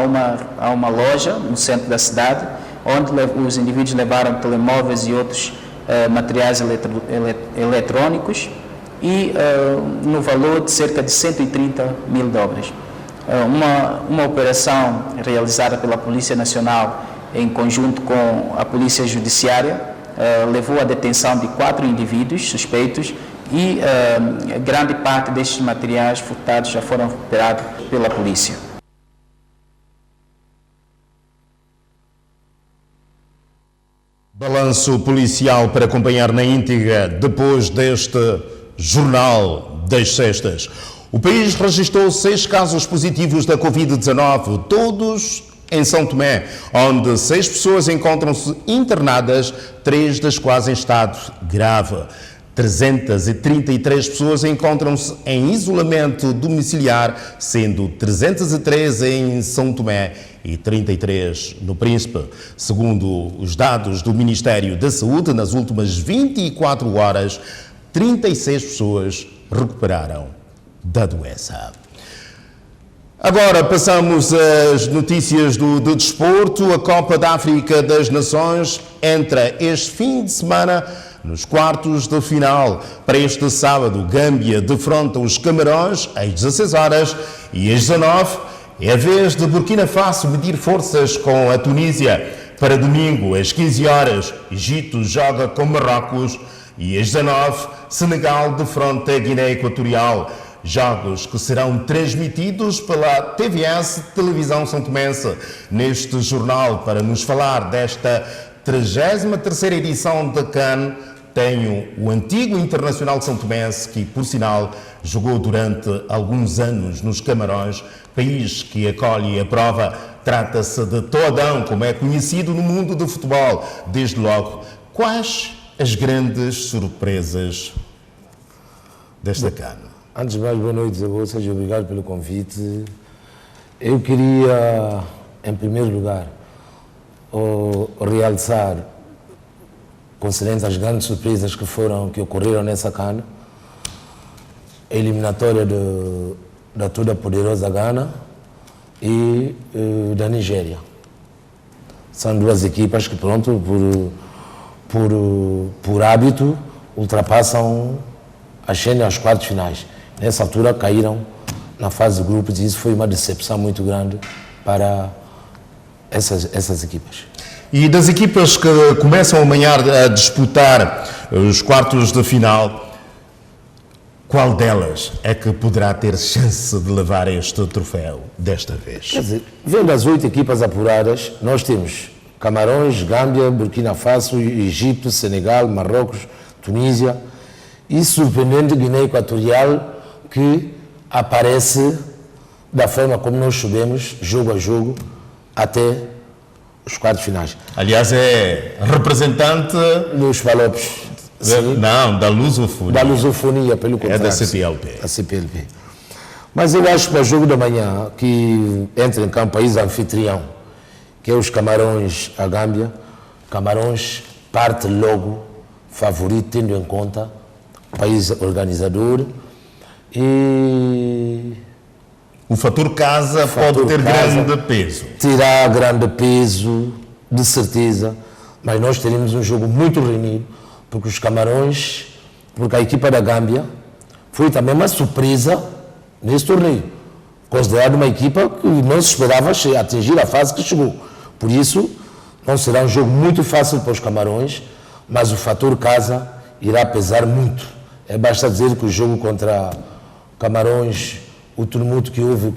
a uma loja no centro da cidade, onde os indivíduos levaram telemóveis e outros materiais eletrônicos e no valor de cerca de 130 mil dólares. Uma operação realizada pela Polícia Nacional em conjunto com a Polícia Judiciária levou à detenção de 4 indivíduos suspeitos e grande parte destes materiais furtados já foram recuperados pela polícia. Balanço policial para acompanhar na íntegra depois deste Jornal das Sextas. O país registrou 6 casos positivos da Covid-19, todos em São Tomé, onde 6 pessoas encontram-se internadas, 3 das quais em estado grave. 333 pessoas encontram-se em isolamento domiciliar, sendo 303 em São Tomé e 33 no Príncipe. Segundo os dados do Ministério da Saúde, nas últimas 24 horas, 36 pessoas recuperaram da doença. Agora passamos às notícias do desporto. A Copa da África das Nações entra este fim de semana nos quartos de final. Para este sábado, Gâmbia defronta os Camarões às 16 horas e às 19 é a vez de Burkina Faso medir forças com a Tunísia. Para domingo, às 15 horas, Egito joga com Marrocos e às 19, Senegal defronta a Guiné Equatorial. Jogos que serão transmitidos pela TVS, Televisão São Tomense. Neste jornal, para nos falar desta 33ª edição da CAN, tenho o antigo Internacional de São Tomense, que, por sinal, jogou durante alguns anos nos Camarões, país que acolhe a prova. Trata-se de Toadão, como é conhecido no mundo do futebol. Desde logo, quais as grandes surpresas desta CAN? Antes de mais, boa noite a vocês, obrigado pelo convite. Eu queria, em primeiro lugar, realçar concernente às grandes surpresas que ocorreram nessa CAN, a eliminatória da toda poderosa Gana e da Nigéria. São duas equipas que, pronto, por hábito, ultrapassam as quartas finais. Nessa altura caíram na fase de grupos e isso foi uma decepção muito grande para essas equipas. E das equipas que começam amanhã a disputar os quartos de final, qual delas é que poderá ter chance de levar este troféu desta vez? Quer dizer, vendo as 8 equipas apuradas, nós temos Camarões, Gâmbia, Burkina Faso, Egito, Senegal, Marrocos, Tunísia e, surpreendente, Guiné Equatorial, que aparece da forma como nós subimos, jogo a jogo, até os quartos finais. Aliás, é representante dos Palopes. Não, da lusofonia. Da lusofonia, pelo contrário. É da CPLP. Da CPLP. Mas eu acho que para o jogo da manhã, que entra em campo o país anfitrião, que é os Camarões, a Gâmbia, Camarões parte logo favorito, tendo em conta o país organizador e... O fator casa pode ter grande peso. Terá grande peso, de certeza, mas nós teremos um jogo muito renhido, porque os Camarões, porque a equipa da Gâmbia foi também uma surpresa nesse torneio, considerada uma equipa que não se esperava atingir a fase que chegou. Por isso, não será um jogo muito fácil para os Camarões, mas o fator casa irá pesar muito. Basta dizer que o jogo contra Camarões, o tumulto que houve,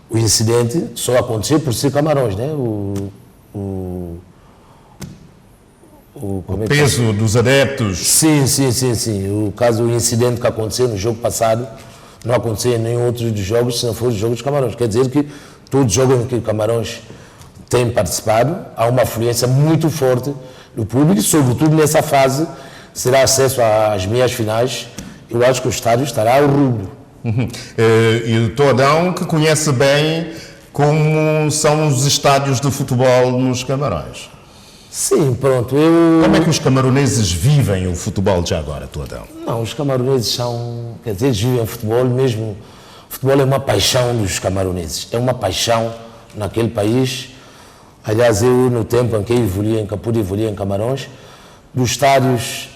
o incidente só aconteceu por ser Camarões, né? O peso dos adeptos. Sim. O incidente que aconteceu no jogo passado não aconteceu em nenhum outro dos jogos, se não for os jogos dos Camarões. Quer dizer que todos os jogos em que o Camarões tem participado, há uma afluência muito forte do público, e sobretudo nessa fase será acesso às meias finais. Eu acho que o estádio estará ao rubro. E o Toadão, que conhece bem como são os estádios de futebol nos Camarões. Sim, pronto. Como é que os camaroneses vivem o futebol já agora, Toadão? Não, os camaroneses são... Quer dizer, eles vivem futebol mesmo. O futebol é uma paixão dos camaroneses. É uma paixão naquele país. Aliás, eu, no tempo em que pude evoluir em Camarões, dos estádios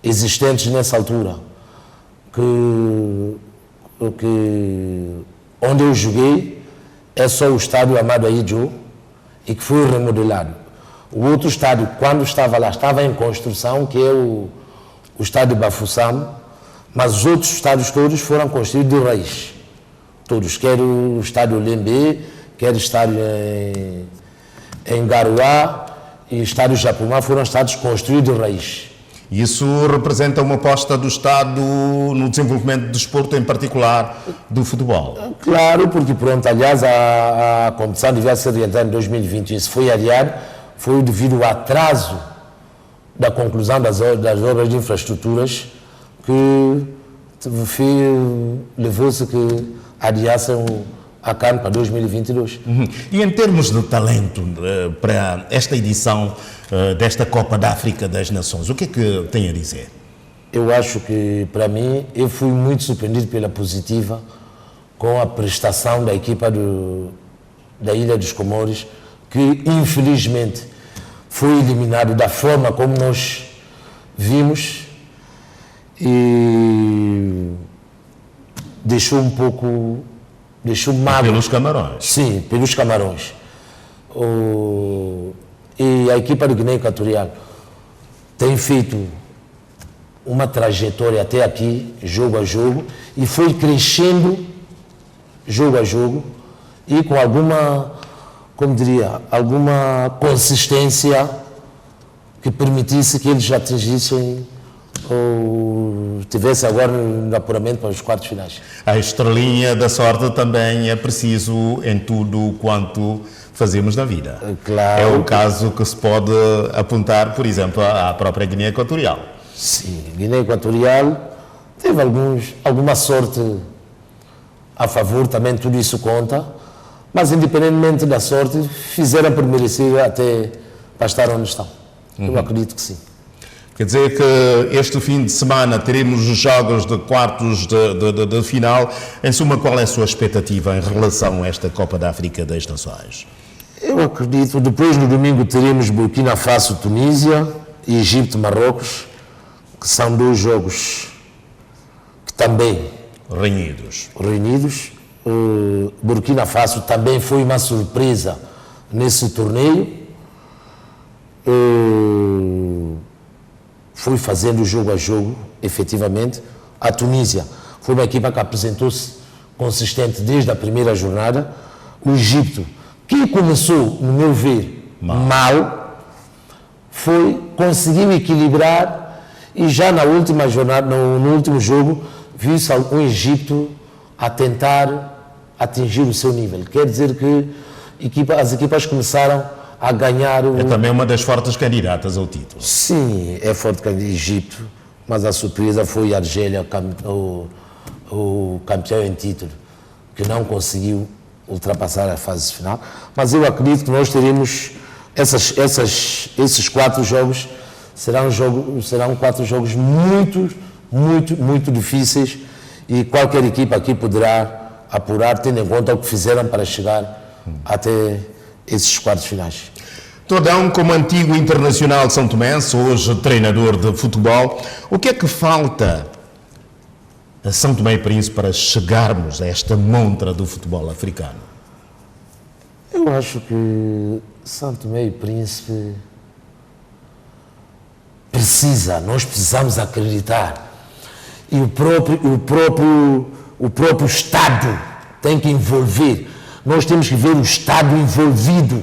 existentes nessa altura, onde eu joguei, é só o estádio Amado Aidjo, e que foi remodelado. O outro estádio, quando estava lá, estava em construção, que é o estádio Bafoussam, mas os outros estádios todos foram construídos de raiz. Todos, quer o estádio Lembe, quer o estádio em Garouá e o estádio Japumá, foram estádios construídos de raiz. Isso representa uma aposta do Estado no desenvolvimento do desporto, em particular do futebol? Claro, porque pronto, aliás, a competição devia ser adiantada em 2021. Se foi adiado, foi devido ao atraso da conclusão das obras de infraestruturas que levou-se que adiassem a CAN para 2022. E em termos de talento para esta edição desta Copa da África das Nações, o que é que tem a dizer? Eu acho que, para mim, eu fui muito surpreendido pela positiva com a prestação da equipa da Ilha dos Comores, que infelizmente foi eliminado da forma como nós vimos e deixou mágoa. Pelos Camarões. Sim, pelos Camarões. E a equipa do Guiné Equatorial tem feito uma trajetória até aqui, jogo a jogo, e foi crescendo jogo a jogo e com alguma consistência que permitisse que eles atingissem ou tivesse agora no apuramento para os quartos finais. A estrelinha da sorte também é preciso em tudo quanto fazemos na vida. Claro. É o caso que se pode apontar, por exemplo, à própria Guiné Equatorial. Sim, Guiné Equatorial teve alguma sorte a favor, também tudo isso conta, mas independentemente da sorte, fizeram por merecer até para estar onde estão. Eu acredito que sim. Quer dizer que este fim de semana teremos os jogos de quartos de final. Em suma, qual é a sua expectativa em relação a esta Copa da África das Nações? Eu acredito, depois no domingo teremos Burkina Faso, Tunísia e Egito, Marrocos, que são dois jogos que também renhidos. Burkina Faso também foi uma surpresa nesse torneio. Foi fazendo jogo a jogo, efetivamente. A Tunísia foi uma equipa que apresentou-se consistente desde a primeira jornada. O Egito, que começou, no meu ver, mal, conseguiu equilibrar e já na última jornada, no último jogo, viu-se o Egito a tentar atingir o seu nível. Quer dizer que as equipas começaram a ganhar É também uma das fortes candidatas ao título. Sim, é forte candidato o Egito, mas a surpresa foi a Argélia, o campeão em título, que não conseguiu ultrapassar a fase final. Mas eu acredito que nós teremos esses 4 jogos, serão 4 jogos muito difíceis e qualquer equipa aqui poderá apurar, tendo em conta o que fizeram para chegar até esses quartos finais. Tordão, como antigo internacional de São Tomé, hoje treinador de futebol, o que é que falta a São Tomé e Príncipe para chegarmos a esta montra do futebol africano? Eu acho que São Tomé e Príncipe nós precisamos acreditar. E o próprio Estado tem que envolver. Nós temos que ver o Estado envolvido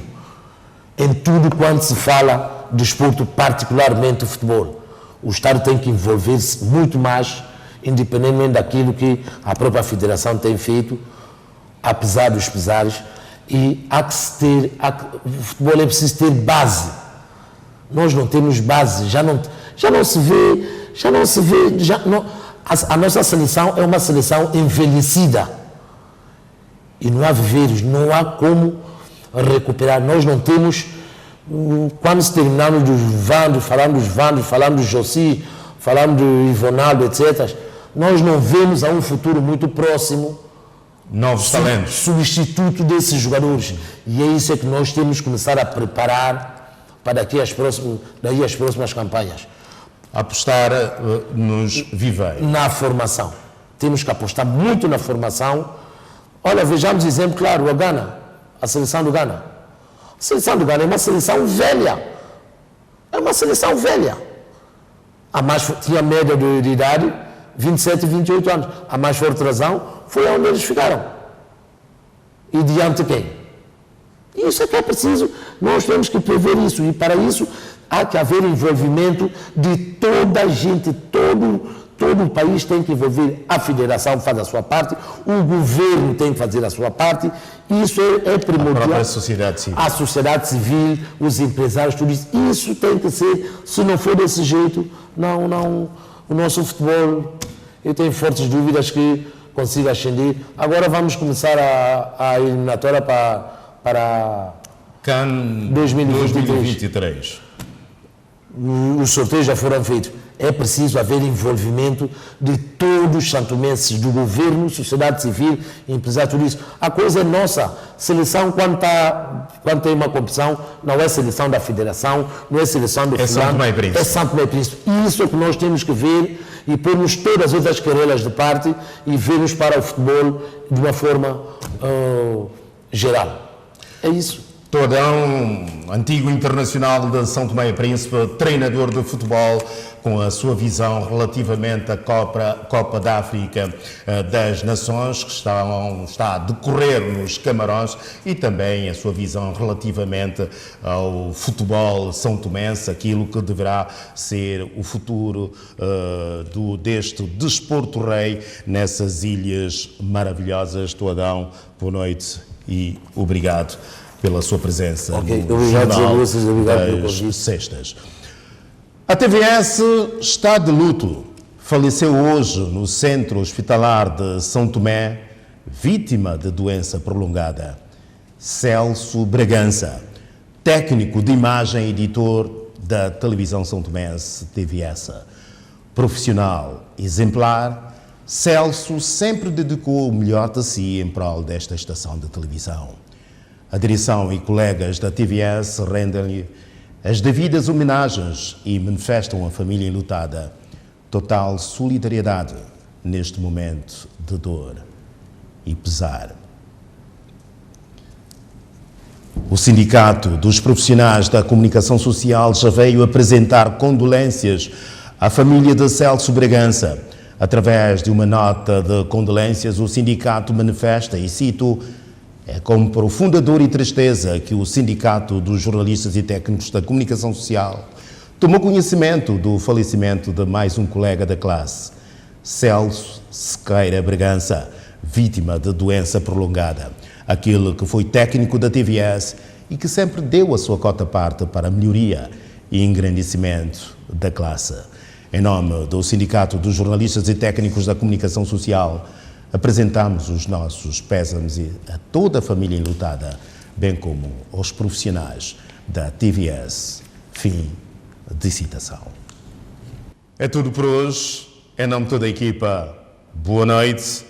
em tudo quanto se fala de desporto, particularmente o futebol. O Estado tem que envolver-se muito mais, independentemente daquilo que a própria Federação tem feito, apesar dos pesares. E o futebol é preciso ter base. Nós não temos base, já não se vê. A nossa seleção é uma seleção envelhecida. E não há viveiros, não há como recuperar. Nós não temos, quando se terminamos falando do Jossi, falando do Ivonaldo, etc., nós não vemos a um futuro muito próximo novos talentos, substituto desses jogadores. E é isso que nós temos que começar a preparar para daí as próximas campanhas. Apostar nos viveiros. Na formação. Temos que apostar muito na formação. Olha, vejamos exemplo claro, o Ghana, a seleção do Ghana. A seleção do Ghana é uma seleção velha. A mais tinha média de idade, 27 e 28 anos. A mais forte razão foi onde eles ficaram. E diante de quem? Isso é que é preciso. Nós temos que prever isso. E para isso há que haver envolvimento de toda a gente, todo o país tem que envolver, a federação faz a sua parte, o governo tem que fazer a sua parte, e isso é primordial. A própria sociedade civil. A sociedade civil, os empresários, tudo isso. Isso tem que ser, se não for desse jeito, não, o nosso futebol, eu tenho fortes dúvidas que consiga ascender. Agora vamos começar a eliminatória para CAN 2023. Os sorteios já foram feitos. É preciso haver envolvimento de todos os santomenses, do governo, sociedade civil, empresário, tudo isso. A coisa é nossa. Seleção, quando tem uma competição, não é seleção da federação, não é seleção do São Tomé e Príncipe. é São Tomé e Príncipe. Isso é que nós temos que ver e pormos todas as outras querelas de parte e vermos para o futebol de uma forma geral. É isso. Todão, antigo internacional de São Tomé e Príncipe, treinador de futebol, com a sua visão relativamente à Copa da África das Nações, que está a decorrer nos Camarões, e também a sua visão relativamente ao futebol são tomense, aquilo que deverá ser o futuro deste desporto rei nessas ilhas maravilhosas. Todão, boa noite e obrigado pela sua presença no Jornal das Sextas. A TVS está de luto. Faleceu hoje no Centro Hospitalar de São Tomé, vítima de doença prolongada. Celso Bragança, técnico de imagem e editor da televisão são tomense TVS. Profissional exemplar, Celso sempre dedicou o melhor de si em prol desta estação de televisão. A direção e colegas da TVS rendem-lhe as devidas homenagens e manifestam a família enlutada total solidariedade neste momento de dor e pesar. O Sindicato dos Profissionais da Comunicação Social já veio apresentar condolências à família de Celso Bragança. Através de uma nota de condolências, o sindicato manifesta, e cito: "É com profunda dor e tristeza que o Sindicato dos Jornalistas e Técnicos da Comunicação Social tomou conhecimento do falecimento de mais um colega da classe, Celso Sequeira Bragança, vítima de doença prolongada. Aquele que foi técnico da TVS e que sempre deu a sua cota-parte para a melhoria e engrandecimento da classe. Em nome do Sindicato dos Jornalistas e Técnicos da Comunicação Social, apresentamos os nossos pésames a toda a família enlutada, bem como aos profissionais da TVS. Fim de citação." É tudo por hoje. Em nome de toda a equipa, boa noite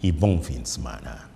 e bom fim de semana.